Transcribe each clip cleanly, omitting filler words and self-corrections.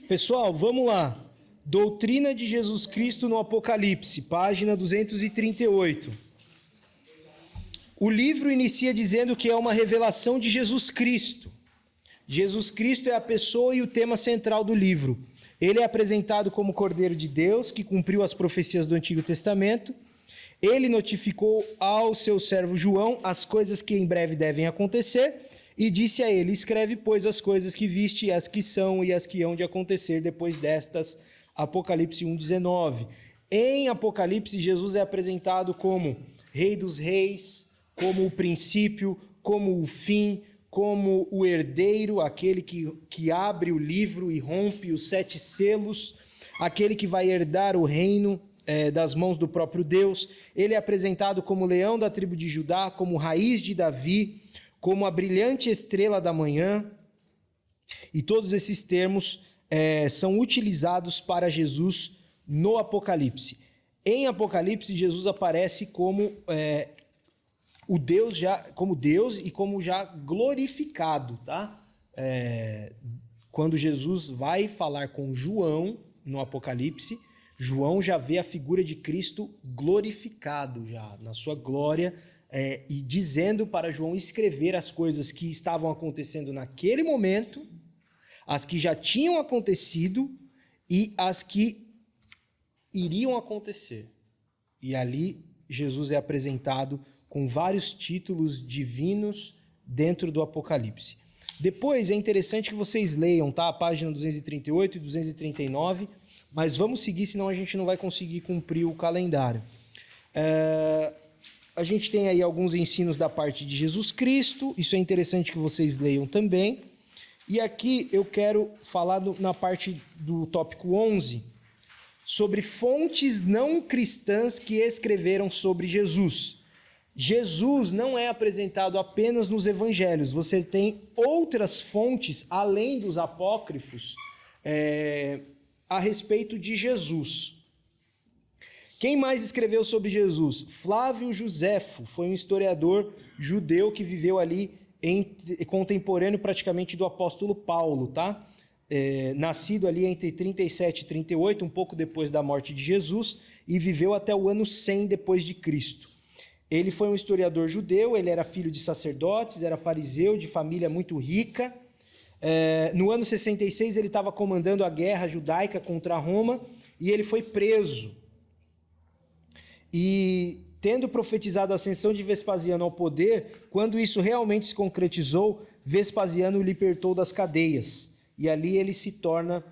Pessoal, vamos lá. Doutrina de Jesus Cristo no Apocalipse, página 238. O livro inicia dizendo que é uma revelação de Jesus Cristo. Jesus Cristo é a pessoa e o tema central do livro. Ele é apresentado como Cordeiro de Deus, que cumpriu as profecias do Antigo Testamento. Ele notificou ao seu servo João as coisas que em breve devem acontecer e disse a ele: escreve, pois, as coisas que viste, as que são e as que hão de acontecer depois destas. Apocalipse 1:19. Em Apocalipse, Jesus é apresentado como Rei dos Reis, como o princípio, como o fim, como o herdeiro, aquele que abre o livro e rompe os 7 selos, aquele que vai herdar o reino das mãos do próprio Deus. Ele é apresentado como leão da tribo de Judá, como raiz de Davi, como a brilhante estrela da manhã. E todos esses termos são utilizados para Jesus no Apocalipse. Em Apocalipse, Jesus aparece como o Deus como Deus e como já glorificado, tá? Quando Jesus vai falar com João no Apocalipse, João já vê a figura de Cristo glorificado já na sua glória, e dizendo para João escrever as coisas que estavam acontecendo naquele momento, as que já tinham acontecido e as que iriam acontecer. E ali Jesus é apresentado com vários títulos divinos dentro do Apocalipse. Depois é interessante que vocês leiam, tá? A página 238 e 239, mas vamos seguir, senão a gente não vai conseguir cumprir o calendário. A gente tem aí alguns ensinos da parte de Jesus Cristo, isso é interessante que vocês leiam também. E aqui eu quero falar na parte do tópico 11, sobre fontes não cristãs que escreveram sobre Jesus. Jesus não é apresentado apenas nos evangelhos, você tem outras fontes, além dos apócrifos, a respeito de Jesus. Quem mais escreveu sobre Jesus? Flávio Joséfo, foi um historiador judeu que viveu ali contemporâneo praticamente do apóstolo Paulo, tá? Nascido ali entre 37 e 38, um pouco depois da morte de Jesus, e viveu até o ano 100 depois de Cristo. Ele foi um historiador judeu, ele era filho de sacerdotes, era fariseu, de família muito rica. No ano 66 ele estava comandando a guerra judaica contra Roma e ele foi preso. E tendo profetizado a ascensão de Vespasiano ao poder, quando isso realmente se concretizou, Vespasiano o libertou das cadeias. E ali ele se torna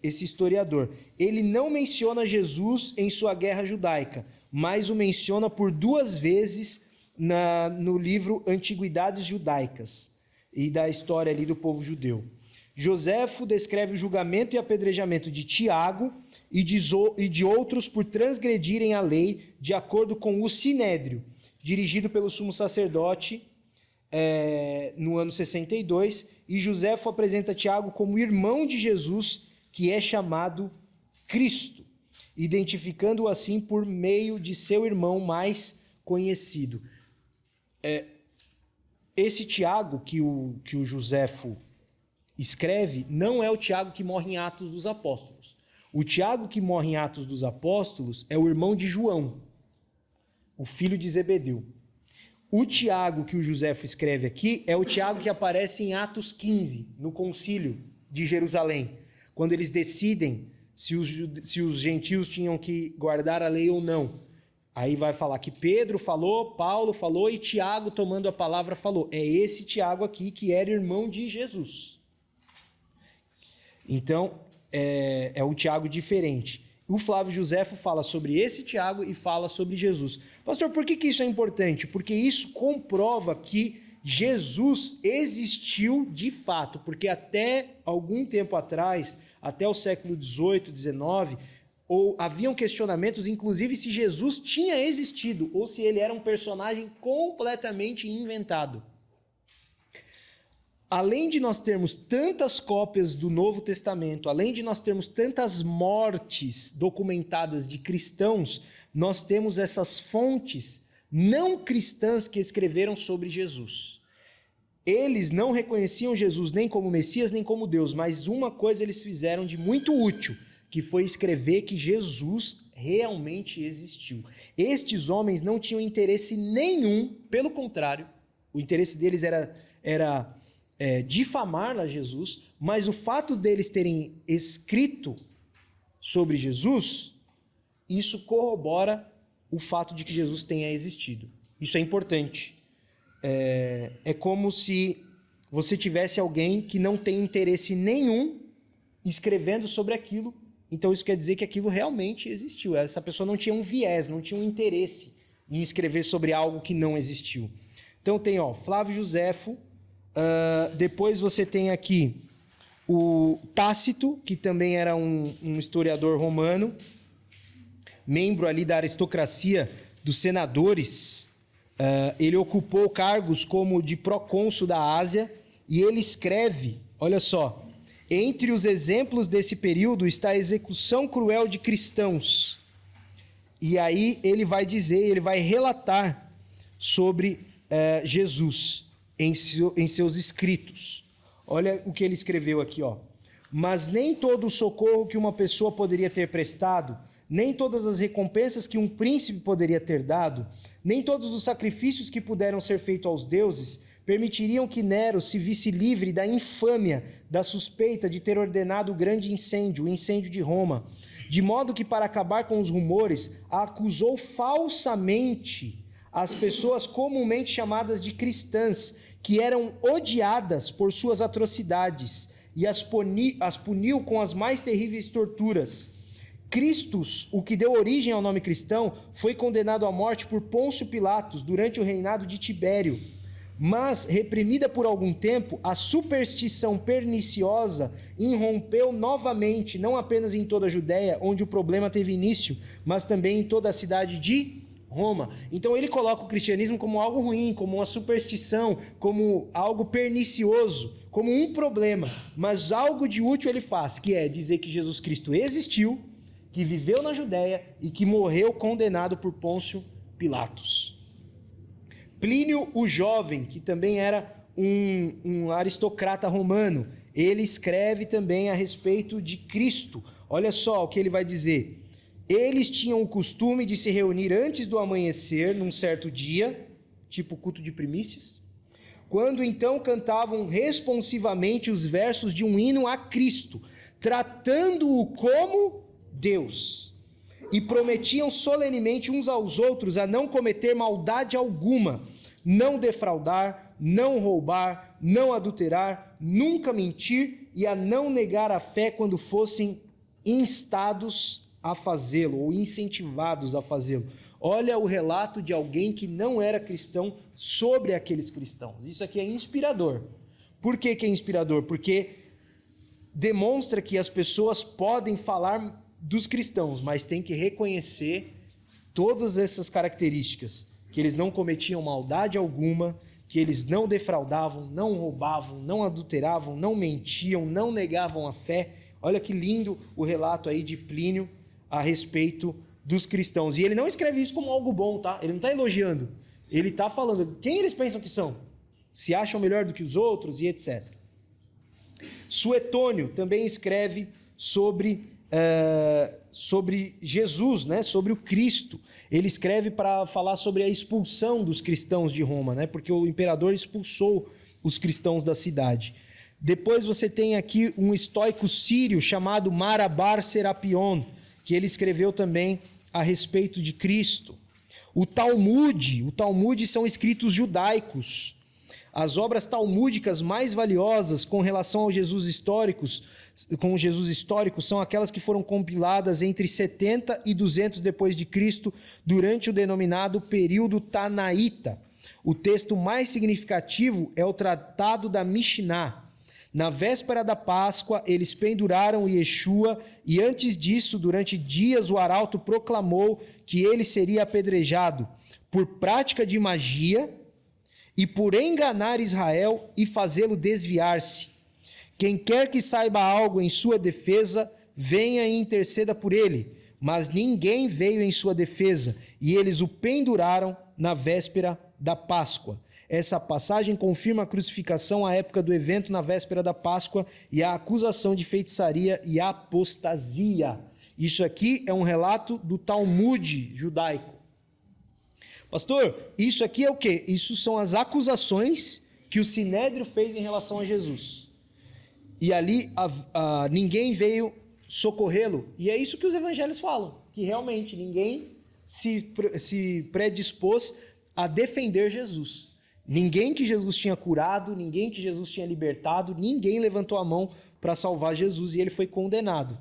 esse historiador. Ele não menciona Jesus em sua guerra judaica, mas o menciona por 2 vezes no livro Antiguidades Judaicas e da história ali do povo judeu. Joséfo descreve o julgamento e apedrejamento de Tiago e de outros por transgredirem a lei, de acordo com o Sinédrio, dirigido pelo sumo sacerdote no ano 62, e Joséfo apresenta Tiago como irmão de Jesus, que é chamado Cristo, identificando-o assim por meio de seu irmão mais conhecido. Esse Tiago que o Joséfo escreve não é o Tiago que morre em Atos dos Apóstolos. O Tiago que morre em Atos dos Apóstolos é o irmão de João, o filho de Zebedeu. O Tiago que o Joséfo escreve aqui é o Tiago que aparece em Atos 15, no concílio de Jerusalém, quando eles decidem se os gentios tinham que guardar a lei ou não. Aí vai falar que Pedro falou, Paulo falou e Tiago, tomando a palavra, falou. É esse Tiago aqui que era irmão de Jesus. Então, é um Tiago diferente. O Flávio Joséfo fala sobre esse Tiago e fala sobre Jesus. Pastor, por que isso é importante? Porque isso comprova que Jesus existiu de fato, porque até algum tempo atrás, até o século XVIII, XIX, haviam questionamentos, inclusive, se Jesus tinha existido ou se ele era um personagem completamente inventado. Além de nós termos tantas cópias do Novo Testamento, além de nós termos tantas mortes documentadas de cristãos, nós temos essas fontes não cristãs que escreveram sobre Jesus. Eles não reconheciam Jesus nem como Messias, nem como Deus, mas uma coisa eles fizeram de muito útil, que foi escrever que Jesus realmente existiu. Estes homens não tinham interesse nenhum, pelo contrário, o interesse deles era difamar a Jesus, mas o fato deles terem escrito sobre Jesus, isso corrobora o fato de que Jesus tenha existido. Isso é importante. É como se você tivesse alguém que não tem interesse nenhum escrevendo sobre aquilo, então isso quer dizer que aquilo realmente existiu. Essa pessoa não tinha um viés, não tinha um interesse em escrever sobre algo que não existiu. Então tem Flávio Joséfo, depois você tem aqui o Tácito, que também era um historiador romano, membro ali da aristocracia dos senadores. Ele ocupou cargos como de procônsul da Ásia, e ele escreve, olha só, entre os exemplos desse período está a execução cruel de cristãos. E aí ele vai dizer, ele vai relatar sobre Jesus em seus escritos. Olha o que ele escreveu aqui, Mas nem todo o socorro que uma pessoa poderia ter prestado, nem todas as recompensas que um príncipe poderia ter dado, nem todos os sacrifícios que puderam ser feitos aos deuses, permitiriam que Nero se visse livre da infâmia, da suspeita de ter ordenado o grande incêndio, o incêndio de Roma, de modo que, para acabar com os rumores, acusou falsamente as pessoas comumente chamadas de cristãs, que eram odiadas por suas atrocidades, e as puniu com as mais terríveis torturas. Christus, o que deu origem ao nome cristão, foi condenado à morte por Pôncio Pilatos durante o reinado de Tibério. Mas, reprimida por algum tempo, a superstição perniciosa irrompeu novamente, não apenas em toda a Judéia, onde o problema teve início, mas também em toda a cidade de Roma. Então ele coloca o cristianismo como algo ruim, como uma superstição, como algo pernicioso, como um problema. Mas algo de útil ele faz, que é dizer que Jesus Cristo existiu, que viveu na Judéia e que morreu condenado por Pôncio Pilatos. Plínio o Jovem, que também era um aristocrata romano, ele escreve também a respeito de Cristo. Olha só o que ele vai dizer. Eles tinham o costume de se reunir antes do amanhecer, num certo dia, tipo culto de primícias, quando então cantavam responsivamente os versos de um hino a Cristo, tratando-o como Deus, e prometiam solenemente uns aos outros a não cometer maldade alguma, não defraudar, não roubar, não adulterar, nunca mentir e a não negar a fé quando fossem instados a fazê-lo ou incentivados a fazê-lo. Olha o relato de alguém que não era cristão sobre aqueles cristãos. Isso aqui é inspirador. Por que é inspirador? Porque demonstra que as pessoas podem falar dos cristãos, mas tem que reconhecer todas essas características, que eles não cometiam maldade alguma, que eles não defraudavam, não roubavam, não adulteravam, não mentiam, não negavam a fé. Olha que lindo o relato aí de Plínio a respeito dos cristãos. E ele não escreve isso como algo bom, tá? Ele não está elogiando. Ele está falando quem eles pensam que são, se acham melhor do que os outros e etc. Suetônio também escreve sobre Jesus, né? Sobre o Cristo. Ele escreve para falar sobre a expulsão dos cristãos de Roma, né? Porque o imperador expulsou os cristãos da cidade. Depois você tem aqui um estoico sírio chamado Marabar Serapion, que ele escreveu também a respeito de Cristo. O Talmud são escritos judaicos. As obras talmúdicas mais valiosas com relação ao Jesus histórico são aquelas que foram compiladas entre 70 e 200 depois de Cristo, durante o denominado período Tanaíta. O texto mais significativo é o Tratado da Mishnah. Na véspera da Páscoa, eles penduraram Yeshua e antes disso, durante dias, o arauto proclamou que ele seria apedrejado por prática de magia e por enganar Israel e fazê-lo desviar-se. Quem quer que saiba algo em sua defesa, venha e interceda por ele. Mas ninguém veio em sua defesa, e eles o penduraram na véspera da Páscoa. Essa passagem confirma a crucificação à época do evento na véspera da Páscoa e a acusação de feitiçaria e apostasia. Isso aqui é um relato do Talmud judaico. Pastor, isso aqui é o quê? Isso são as acusações que o Sinédrio fez em relação a Jesus. E ali ninguém veio socorrê-lo. E é isso que os evangelhos falam, que realmente ninguém se predispôs a defender Jesus. Ninguém que Jesus tinha curado, ninguém que Jesus tinha libertado, ninguém levantou a mão para salvar Jesus e ele foi condenado.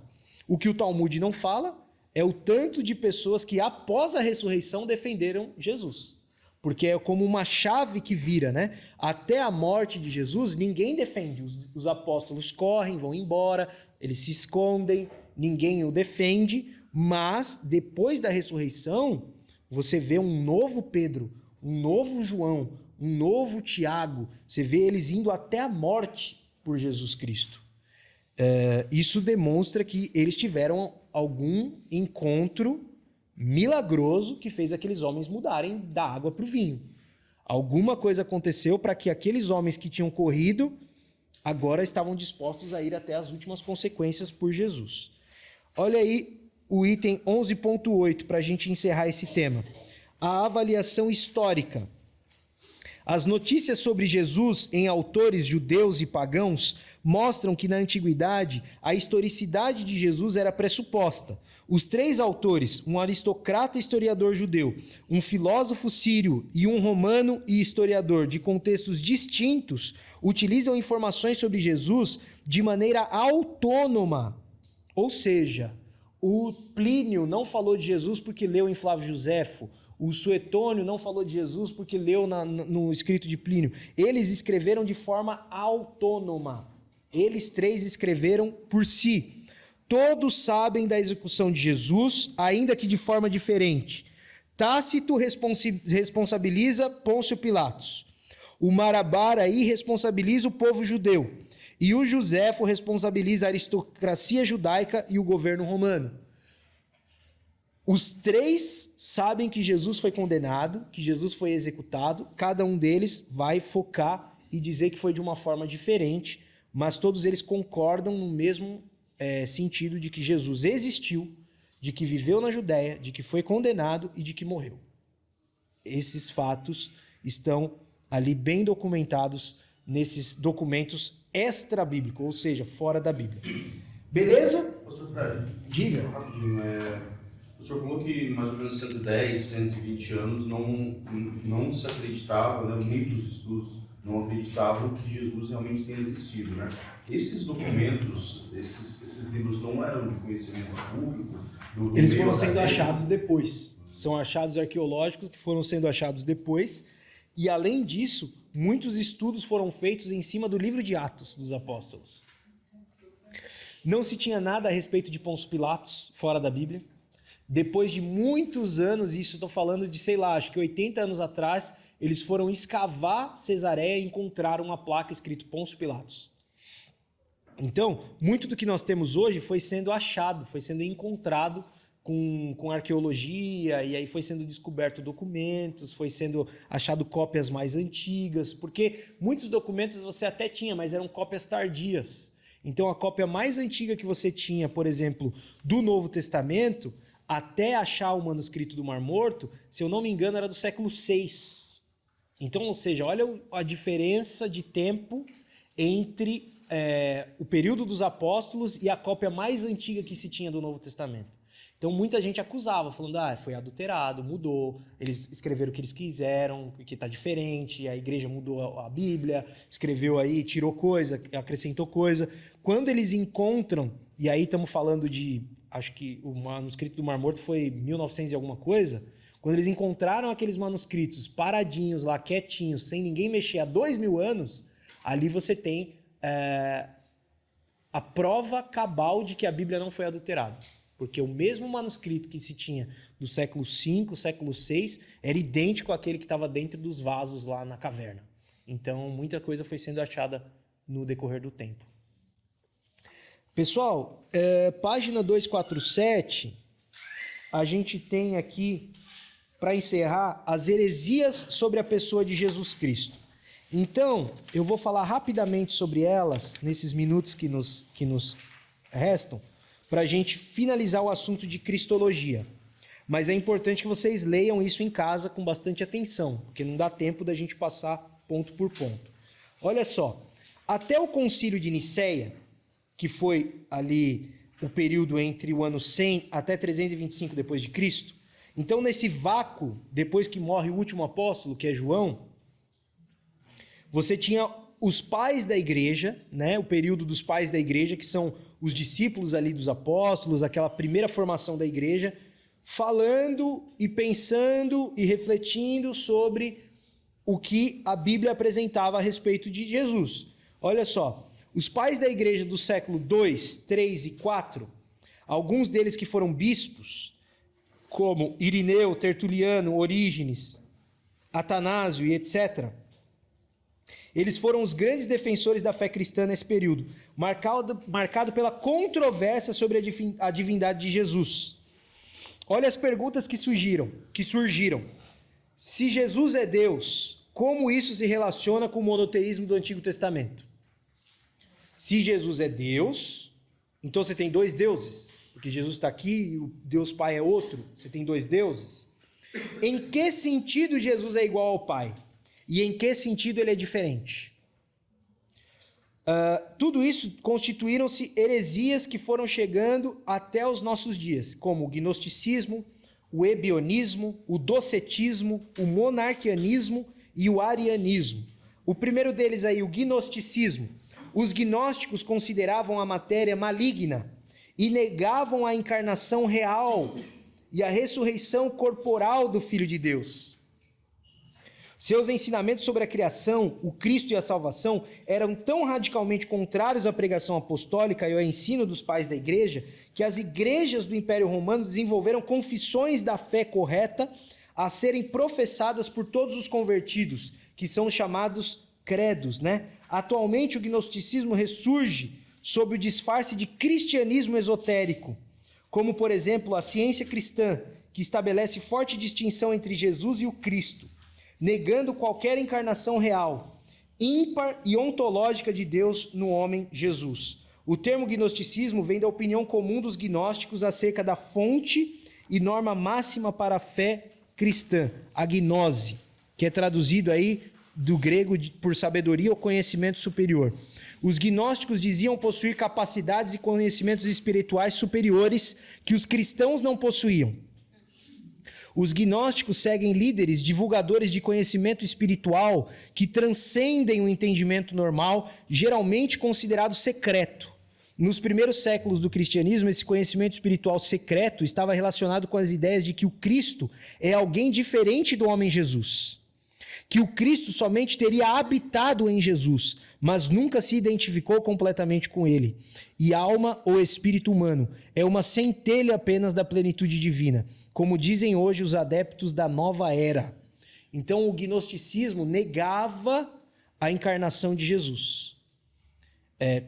O que o Talmud não fala é o tanto de pessoas que após a ressurreição defenderam Jesus. Porque é como uma chave que vira, né? Até a morte de Jesus, ninguém defende. Os apóstolos correm, vão embora, eles se escondem, ninguém o defende, mas depois da ressurreição, você vê um novo Pedro, um novo João, um novo Tiago, você vê eles indo até a morte por Jesus Cristo. Isso demonstra que eles tiveram algum encontro milagroso que fez aqueles homens mudarem da água para o vinho. Alguma coisa aconteceu para que aqueles homens que tinham corrido agora estavam dispostos a ir até as últimas consequências por Jesus. Olha aí o item 11.8 para a gente encerrar esse tema. A avaliação histórica. As notícias sobre Jesus em autores judeus e pagãos mostram que na antiguidade a historicidade de Jesus era pressuposta. Os três autores, um aristocrata historiador judeu, um filósofo sírio e um romano e historiador de contextos distintos, utilizam informações sobre Jesus de maneira autônoma. Ou seja, o Plínio não falou de Jesus porque leu em Flávio Josefo. O Suetônio não falou de Jesus porque leu no escrito de Plínio. Eles escreveram de forma autônoma. Eles três escreveram por si. Todos sabem da execução de Jesus, ainda que de forma diferente. Tácito responsabiliza Pôncio Pilatos. O Marabaraí responsabiliza o povo judeu. E o Joséfo responsabiliza a aristocracia judaica e o governo romano. Os três sabem que Jesus foi condenado, que Jesus foi executado. Cada um deles vai focar e dizer que foi de uma forma diferente, mas todos eles concordam no mesmo sentido de que Jesus existiu, de que viveu na Judéia, de que foi condenado e de que morreu. Esses fatos estão ali bem documentados nesses documentos extra-bíblicos, ou seja, fora da Bíblia. Beleza? Pastor Fred, Diga. Rapidinho, o senhor falou que mais ou menos 110, 120 anos não se acreditava, né? Muitos estudos não acreditavam que Jesus realmente tenha existido, né? Esses documentos, esses livros não eram de conhecimento público? Eles foram sendo achados depois. São achados arqueológicos que foram sendo achados depois. E, além disso, muitos estudos foram feitos em cima do livro de Atos dos Apóstolos. Não se tinha nada a respeito de Pôncio Pilatos fora da Bíblia. Depois de muitos anos, isso estou falando de, sei lá, acho que 80 anos atrás, eles foram escavar Cesareia e encontraram uma placa escrito Pôncio Pilatos. Então, muito do que nós temos hoje foi sendo achado, foi sendo encontrado com arqueologia, e aí foi sendo descoberto documentos, foi sendo achado cópias mais antigas, porque muitos documentos você até tinha, mas eram cópias tardias. Então, a cópia mais antiga que você tinha, por exemplo, do Novo Testamento, até achar o manuscrito do Mar Morto, se eu não me engano, era do século VI. Então, ou seja, olha a diferença de tempo entre o período dos apóstolos e a cópia mais antiga que se tinha do Novo Testamento. Então, muita gente acusava, falando, foi adulterado, mudou, eles escreveram o que eles quiseram, porque está diferente, a igreja mudou a Bíblia, escreveu aí, tirou coisa, acrescentou coisa. Quando eles encontram, e aí estamos falando de, acho que o manuscrito do Mar Morto foi 1900 e alguma coisa, quando eles encontraram aqueles manuscritos paradinhos lá, quietinhos, sem ninguém mexer há 2000 anos, ali você tem a prova cabal de que a Bíblia não foi adulterada. Porque o mesmo manuscrito que se tinha do século V, século VI, era idêntico àquele que estava dentro dos vasos lá na caverna. Então, muita coisa foi sendo achada no decorrer do tempo. Pessoal, página 247, a gente tem aqui para encerrar, as heresias sobre a pessoa de Jesus Cristo. Então, eu vou falar rapidamente sobre elas, nesses minutos que nos restam, para a gente finalizar o assunto de cristologia. Mas é importante que vocês leiam isso em casa com bastante atenção, porque não dá tempo da gente passar ponto por ponto. Olha só, até o Concílio de Nicéia, que foi ali o período entre o ano 100 até 325 depois de Cristo, então nesse vácuo, depois que morre o último apóstolo, que é João, você tinha os pais da igreja, né, o período dos pais da igreja, que são os discípulos ali dos apóstolos, aquela primeira formação da igreja, falando e pensando e refletindo sobre o que a Bíblia apresentava a respeito de Jesus. Olha só, os pais da igreja do século 2, 3 e 4, alguns deles que foram bispos, como Irineu, Tertuliano, Orígenes, Atanásio e etc., eles foram os grandes defensores da fé cristã nesse período, marcado pela controvérsia sobre a divindade de Jesus. Olha as perguntas que surgiram. Se Jesus é Deus, como isso se relaciona com o monoteísmo do Antigo Testamento? Se Jesus é Deus, então você tem dois deuses, porque Jesus está aqui e o Deus Pai é outro, você tem dois deuses. Em que sentido Jesus é igual ao Pai? E em que sentido ele é diferente? Tudo isso constituíram-se heresias que foram chegando até os nossos dias, como o gnosticismo, o ebionismo, o docetismo, o monarquianismo e o arianismo. O primeiro deles aí, o gnosticismo. Os gnósticos consideravam a matéria maligna e negavam a encarnação real e a ressurreição corporal do Filho de Deus. Seus ensinamentos sobre a criação, o Cristo e a salvação eram tão radicalmente contrários à pregação apostólica e ao ensino dos pais da igreja que as igrejas do Império Romano desenvolveram confissões da fé correta a serem professadas por todos os convertidos, que são chamados credos, né? Atualmente o gnosticismo ressurge sob o disfarce de cristianismo esotérico, como por exemplo a ciência cristã, que estabelece forte distinção entre Jesus e o Cristo, negando qualquer encarnação real, ímpar e ontológica de Deus no homem Jesus. O termo gnosticismo vem da opinião comum dos gnósticos acerca da fonte e norma máxima para a fé cristã, a gnose, que é traduzido aí do grego por sabedoria ou conhecimento superior. Os gnósticos diziam possuir capacidades e conhecimentos espirituais superiores que os cristãos não possuíam. Os gnósticos seguem líderes, divulgadores de conhecimento espiritual que transcendem o entendimento normal, geralmente considerado secreto. Nos primeiros séculos do cristianismo, esse conhecimento espiritual secreto estava relacionado com as ideias de que o Cristo é alguém diferente do homem Jesus, que o Cristo somente teria habitado em Jesus, mas nunca se identificou completamente com ele. E alma ou espírito humano é uma centelha apenas da plenitude divina, como dizem hoje os adeptos da nova era. Então o gnosticismo negava a encarnação de Jesus.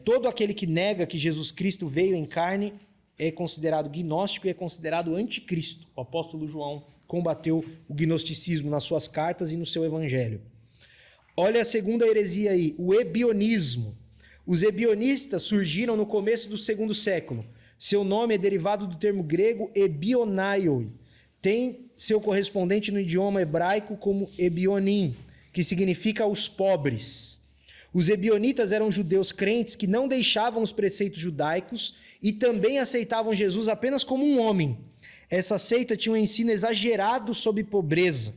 Todo aquele que nega que Jesus Cristo veio em carne é considerado gnóstico e é considerado anticristo. O apóstolo João combateu o gnosticismo nas suas cartas e no seu evangelho. Olha a segunda heresia aí, o ebionismo. Os ebionistas surgiram no começo do segundo século. Seu nome é derivado do termo grego ebionaioi. Tem seu correspondente no idioma hebraico como ebionim, que significa os pobres. Os ebionitas eram judeus crentes que não deixavam os preceitos judaicos e também aceitavam Jesus apenas como um homem. Essa seita tinha um ensino exagerado sobre pobreza.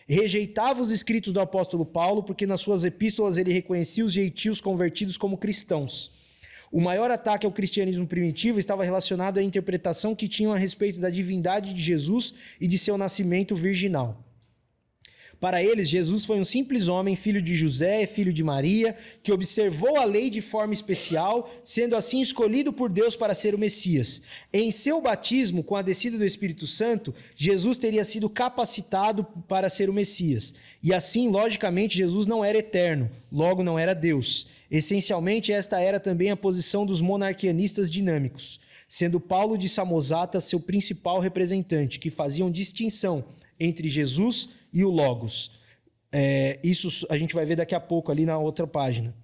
Rejeitava os escritos do apóstolo Paulo porque nas suas epístolas ele reconhecia os gentios convertidos como cristãos. O maior ataque ao cristianismo primitivo estava relacionado à interpretação que tinham a respeito da divindade de Jesus e de seu nascimento virginal. Para eles, Jesus foi um simples homem, filho de José, filho de Maria, que observou a lei de forma especial, sendo assim escolhido por Deus para ser o Messias. Em seu batismo, com a descida do Espírito Santo, Jesus teria sido capacitado para ser o Messias. E assim, logicamente, Jesus não era eterno, logo não era Deus. Essencialmente, esta era também a posição dos monarquianistas dinâmicos, sendo Paulo de Samosata seu principal representante, que faziam distinção entre Jesus e o Logos. Isso a gente vai ver daqui a pouco ali na outra página.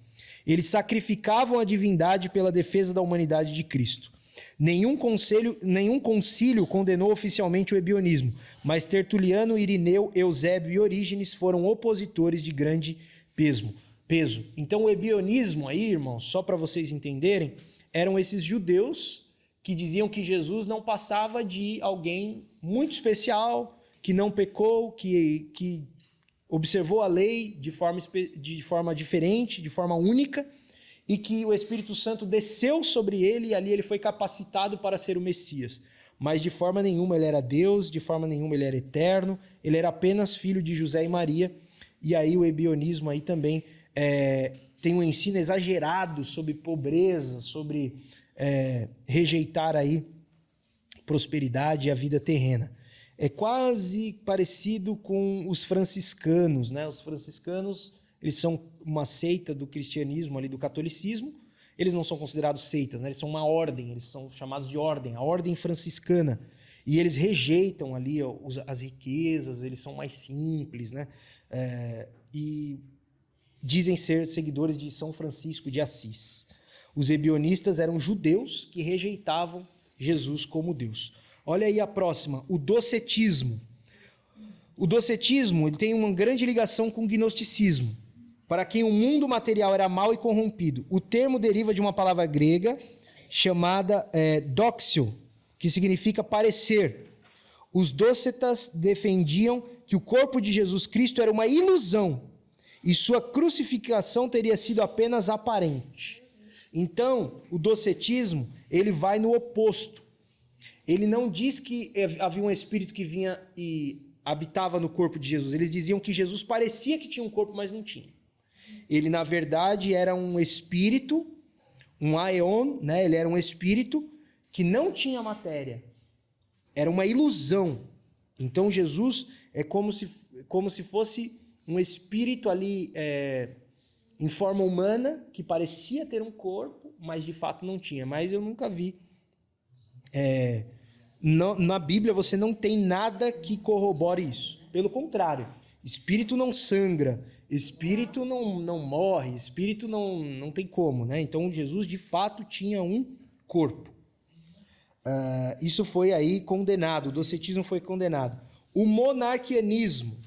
Eles sacrificavam a divindade pela defesa da humanidade de Cristo. Nenhum concílio condenou oficialmente o ebionismo, mas Tertuliano, Irineu, Eusébio e Orígenes foram opositores de grande peso. Então o ebionismo aí, irmãos, só para vocês entenderem, eram esses judeus que diziam que Jesus não passava de alguém muito especial, que não pecou, que observou a lei de forma diferente, de forma única, e que o Espírito Santo desceu sobre ele e ali ele foi capacitado para ser o Messias. Mas de forma nenhuma ele era Deus, de forma nenhuma ele era eterno, ele era apenas filho de José e Maria. E aí o ebionismo aí também tem um ensino exagerado sobre pobreza, sobre rejeitar aí prosperidade e a vida terrena. É quase parecido com os franciscanos, né? Os franciscanos, eles são uma seita do cristianismo, ali do catolicismo. Eles não são considerados seitas, né? Eles são uma ordem, eles são chamados de ordem, a ordem franciscana. E eles rejeitam ali as riquezas, eles são mais simples, né? E dizem ser seguidores de São Francisco de Assis. Os ebionistas eram judeus que rejeitavam Jesus como Deus. Olha aí a próxima, o docetismo. O docetismo ele tem uma grande ligação com o gnosticismo. Para quem o mundo material era mau e corrompido. O termo deriva de uma palavra grega chamada doxio, que significa parecer. Os dócetas defendiam que o corpo de Jesus Cristo era uma ilusão e sua crucificação teria sido apenas aparente. Então, o docetismo, ele vai no oposto. Ele não diz que havia um espírito que vinha e habitava no corpo de Jesus. Eles diziam que Jesus parecia que tinha um corpo, mas não tinha. Ele, na verdade, era um espírito, um aeon, né? Ele era um espírito que não tinha matéria. Era uma ilusão. Então, Jesus é como se fosse um espírito ali em forma humana, que parecia ter um corpo, mas de fato não tinha. Mas eu nunca vi. Na Bíblia você não tem nada que corrobore isso. Pelo contrário, espírito não sangra, espírito não morre, espírito não tem como, né? Então Jesus de fato tinha um corpo. Isso foi aí condenado, o docetismo foi condenado. O monarquianismo,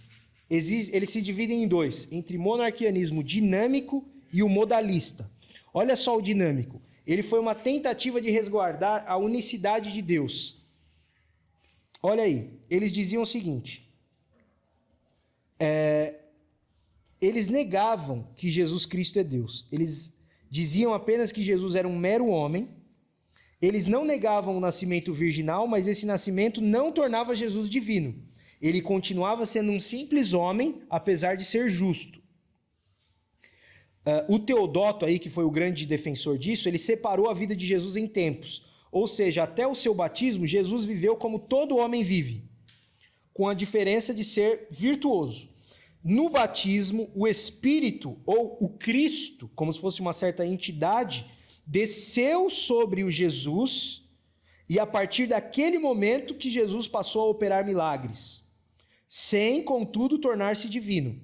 ele se divide em dois, entre monarquianismo dinâmico e o modalista. Olha só o dinâmico. Ele foi uma tentativa de resguardar a unicidade de Deus. Olha aí, eles diziam o seguinte, eles negavam que Jesus Cristo é Deus. Eles diziam apenas que Jesus era um mero homem. Eles não negavam o nascimento virginal, mas esse nascimento não tornava Jesus divino. Ele continuava sendo um simples homem, apesar de ser justo. O Teodoto, aí, que foi o grande defensor disso, ele separou a vida de Jesus em tempos. Ou seja, até o seu batismo, Jesus viveu como todo homem vive, com a diferença de ser virtuoso. No batismo, o Espírito, ou o Cristo, como se fosse uma certa entidade, desceu sobre o Jesus, e a partir daquele momento que Jesus passou a operar milagres, sem, contudo, tornar-se divino.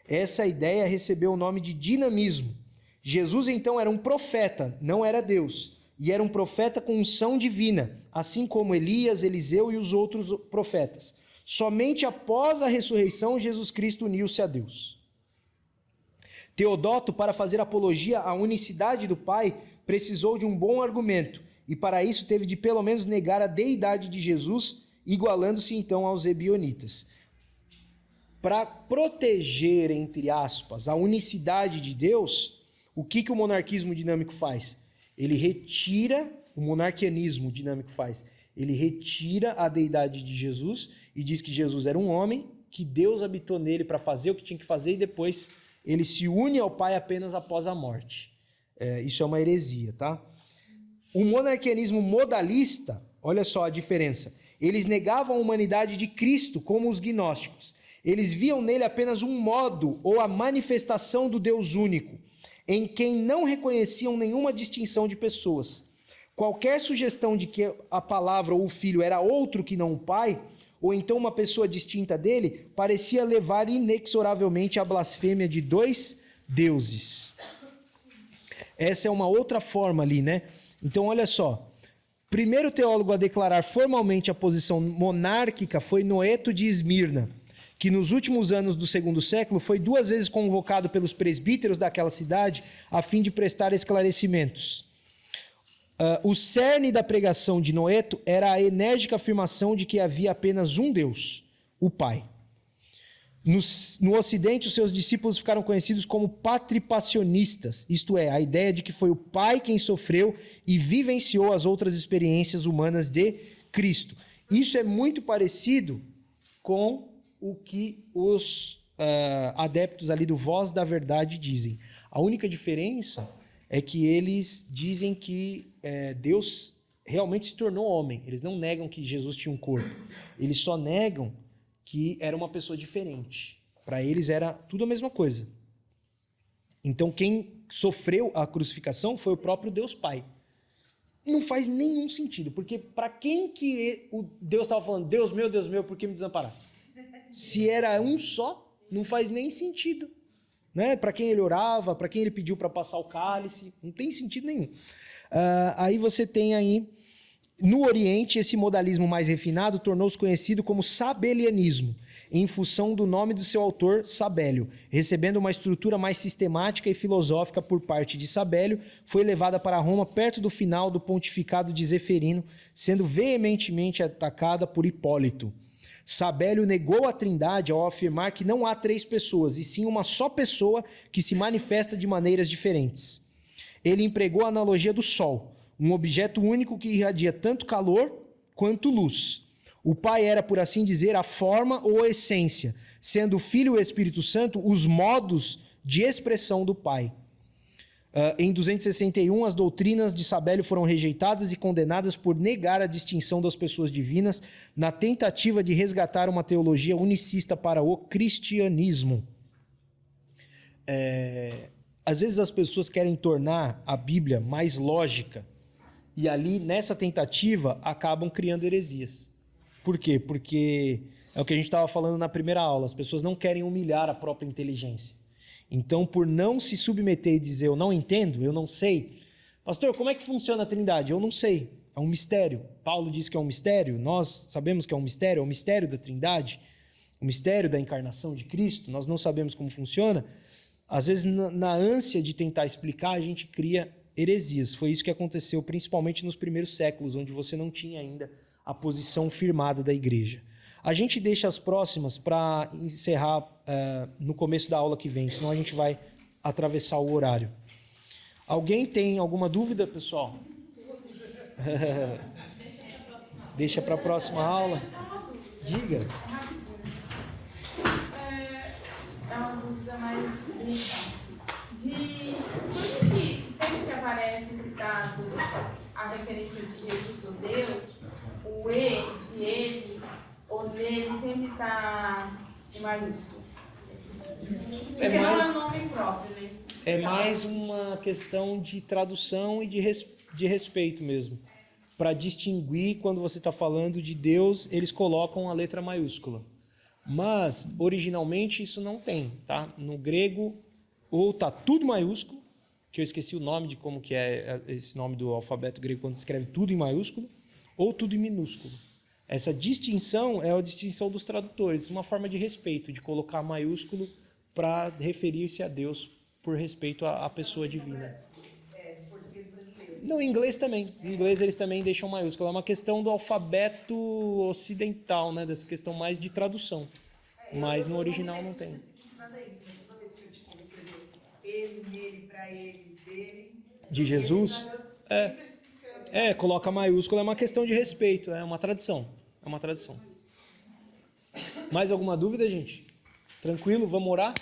Essa ideia recebeu o nome de dinamismo. Jesus, então, era um profeta, não era Deus, e era um profeta com unção divina, assim como Elias, Eliseu e os outros profetas. Somente após a ressurreição, Jesus Cristo uniu-se a Deus. Teodoto, para fazer apologia à unicidade do Pai, precisou de um bom argumento, e para isso teve de pelo menos negar a deidade de Jesus, igualando-se então aos ebionitas. Para proteger, entre aspas, a unicidade de Deus, o que o monarquismo dinâmico faz? O monarquianismo dinâmico faz. Ele retira a deidade de Jesus e diz que Jesus era um homem, que Deus habitou nele para fazer o que tinha que fazer e depois ele se une ao Pai apenas após a morte. Isso é uma heresia, tá? O monarquianismo modalista, olha só a diferença. Eles negavam a humanidade de Cristo como os gnósticos. Eles viam nele apenas um modo ou a manifestação do Deus único, em quem não reconheciam nenhuma distinção de pessoas. Qualquer sugestão de que a palavra ou o filho era outro que não o pai, ou então uma pessoa distinta dele, parecia levar inexoravelmente à blasfêmia de dois deuses. Essa é uma outra forma ali, né? Então, olha só. Primeiro teólogo a declarar formalmente a posição monárquica foi Noeto de Esmirna, que nos últimos anos do segundo século foi 2 vezes convocado pelos presbíteros daquela cidade a fim de prestar esclarecimentos. O cerne da pregação de Noeto era a enérgica afirmação de que havia apenas um Deus, o Pai. No Ocidente, os seus discípulos ficaram conhecidos como patripassionistas, isto é, a ideia de que foi o Pai quem sofreu e vivenciou as outras experiências humanas de Cristo. Isso é muito parecido com o que os adeptos ali do Voz da Verdade dizem. A única diferença é que eles dizem que Deus realmente se tornou homem. Eles não negam que Jesus tinha um corpo. Eles só negam que era uma pessoa diferente. Para eles era tudo a mesma coisa. Então quem sofreu a crucificação foi o próprio Deus Pai. Não faz nenhum sentido, porque para quem que o Deus estava falando, Deus meu, por que me desamparaste? Se era um só, não faz nem sentido. Né? Para quem ele orava, para quem ele pediu para passar o cálice, não tem sentido nenhum. Aí você tem aí, no Oriente, esse modalismo mais refinado tornou-se conhecido como sabelianismo, em função do nome do seu autor, Sabélio. Recebendo uma estrutura mais sistemática e filosófica por parte de Sabélio, foi levada para Roma perto do final do pontificado de Zeferino, sendo veementemente atacada por Hipólito. Sabélio negou a Trindade ao afirmar que não há 3 pessoas, e sim uma só pessoa que se manifesta de maneiras diferentes. Ele empregou a analogia do Sol, um objeto único que irradia tanto calor quanto luz. O Pai era, por assim dizer, a forma ou a essência, sendo o Filho e o Espírito Santo os modos de expressão do Pai. Em 261, as doutrinas de Sabélio foram rejeitadas e condenadas por negar a distinção das pessoas divinas na tentativa de resgatar uma teologia unicista para o cristianismo. Às vezes as pessoas querem tornar a Bíblia mais lógica e ali, nessa tentativa, acabam criando heresias. Por quê? Porque é o que a gente estava falando na primeira aula, as pessoas não querem humilhar a própria inteligência. Então, por não se submeter e dizer eu não entendo, eu não sei, pastor, como é que funciona a Trindade? Eu não sei, é um mistério. Paulo diz que é um mistério, nós sabemos que é um mistério, é o mistério da Trindade, o mistério da encarnação de Cristo, nós não sabemos como funciona. Às vezes, na ânsia de tentar explicar, a gente cria heresias. Foi isso que aconteceu principalmente nos primeiros séculos, onde você não tinha ainda a posição firmada da igreja. A gente deixa as próximas para encerrar no começo da aula que vem, senão a gente vai atravessar o horário. Alguém tem alguma dúvida, pessoal? Deixa para a próxima aula. Diga. É uma dúvida mais de por que sempre que aparece citado a referência de Jesus ou Deus, o E de ele ou dele sempre está em maiúsculo. Porque não é um nome próprio, né? É mais uma questão de tradução e de respeito mesmo. Para distinguir, quando você está falando de Deus, eles colocam a letra maiúscula. Mas, originalmente, isso não tem, tá? No grego, ou tá tudo maiúsculo, que eu esqueci o nome de como que é esse nome do alfabeto grego, quando escreve tudo em maiúsculo, ou tudo em minúsculo. Essa distinção é a distinção dos tradutores, uma forma de respeito, de colocar maiúsculo para referir-se a Deus por respeito à pessoa divina. Português brasileiro. Não, em inglês também. Em inglês eles também deixam maiúsculo. É uma questão do alfabeto ocidental, né? Dessa questão mais de tradução. Mas no original não tem. Ensinado é isso, mas toda vez que eu tipo, escrever ele, nele, pra ele, dele... De Jesus? Coloca maiúsculo, é uma questão de respeito, é uma tradição. É uma tradição. Mais alguma dúvida, gente? Tranquilo? Vamos orar?